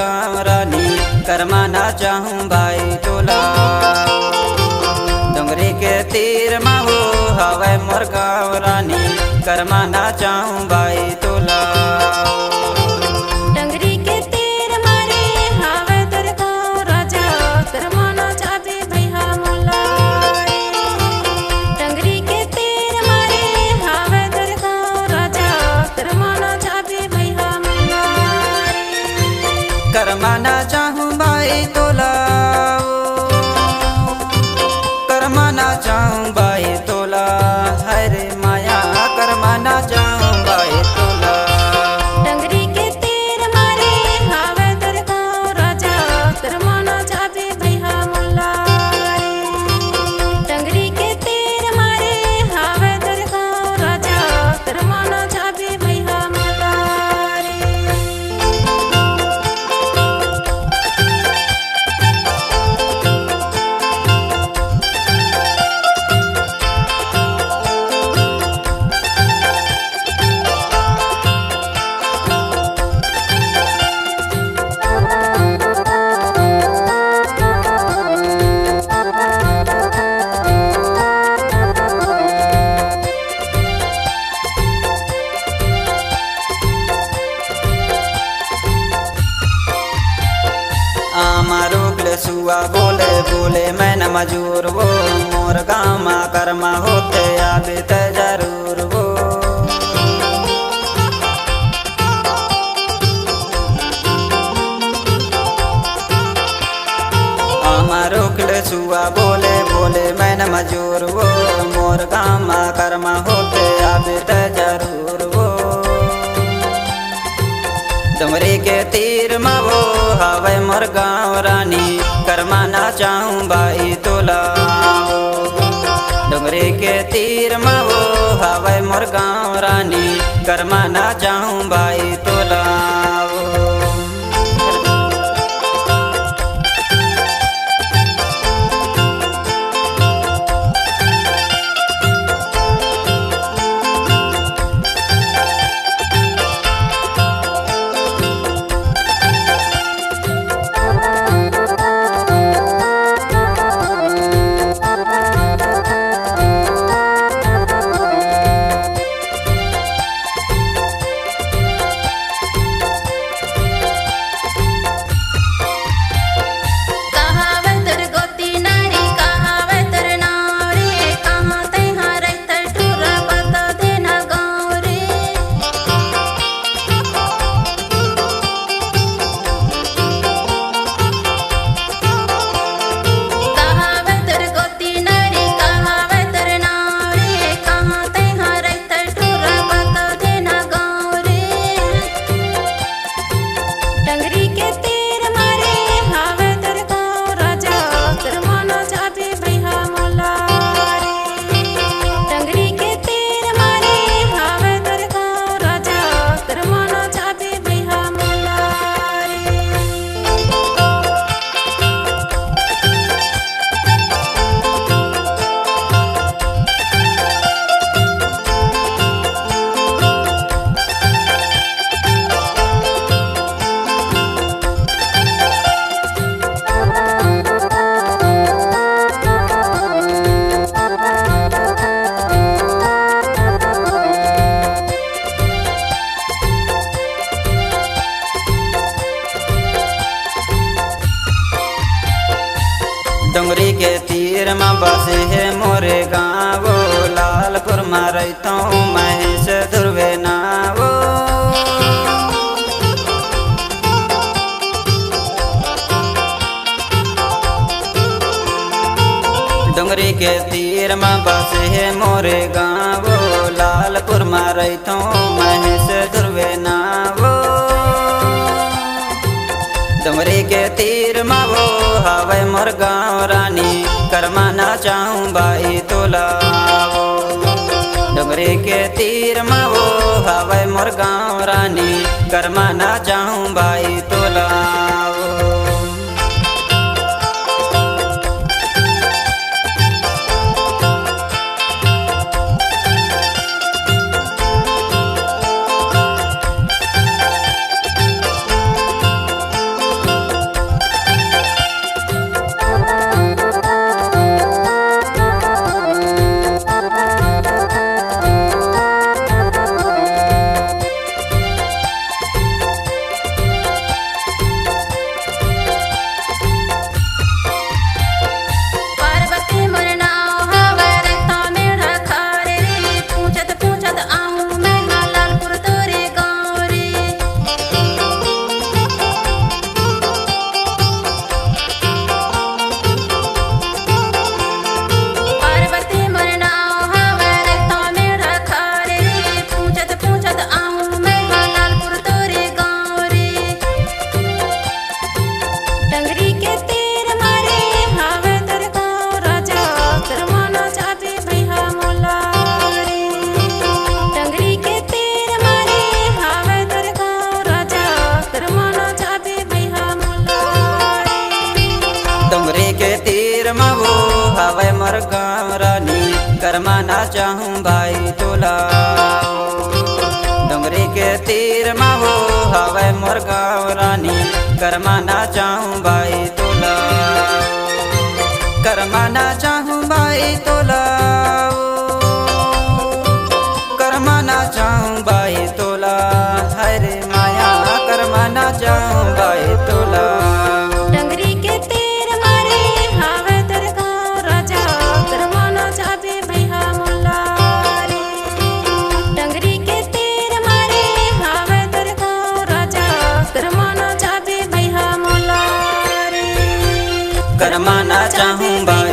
गाँव रानी करमाना चाहूँ भाई तोला। डोंगरी के तीर में वो हवे मोर गाँव रानी करमाना चाहूँ भाई तोला। करमाना चाहूँ भाई तोला, करमाना चाहूँ भाई तोला, हरे माया करमाना चाहूँ भाई तोला। डंगरी के तीर मारे हावे दर को राजा करमाना चाबे भैया मुल्ला। डंगरी के तीर मारे हावे दर को राजा करमाना चाबे भैया मुल्ला। सुआ बोले बोले मैं न मजूर वो मोर गामा कर्मा होते आबे त जरूर वो। हमारो सुआ बोले बोले मैं न मजूर वो मोर गामा कर्मा होते आबे त जरूर वो। डोंगरी के तीर में वो हवे मोर गाँव रानी करमाना चाहूँ भाई तोला। डोंगरी के तीर में वो हवे मोर गाँव रानी करमाना चाहूँ भाई तोला। डोंगरी के तीर में बसे है मोरे गाँव लालपुर में रहता हूँ महेश ध्रुवे नावो। डोंगरी के तीर में बसे है मोरे गाँव लालपुर में रहता हूँ महेश ध्रुवे नावो। डोंगरी के तीर में वो हवे मोर गाँव रानी करमाना चाहूँ भाई तोला। डोंगरी के तीर में वो हवे मोर गाँव रानी करमाना चाहूँ भाई तोला। करमाना चाहूँ भाई तोला डोंगरी के तीर मा हो हवे मोर गाँव रानी करमाना चाहूँ भाई तोला करमाना चाहूँ भाई तोला करमाना चाहूँ भाई तोला हरे माया करमाना चाहूँ भाई तोला डंगरी के तीर मारे हावे तेरे गाँव राजा करमाना चाबे भैया मुल्ला रे डंगरी के तीर मारे हावे तेरे गाँव राजा करमाना चाबे भैया मुल्ला रे करमाना चाहूँ भाई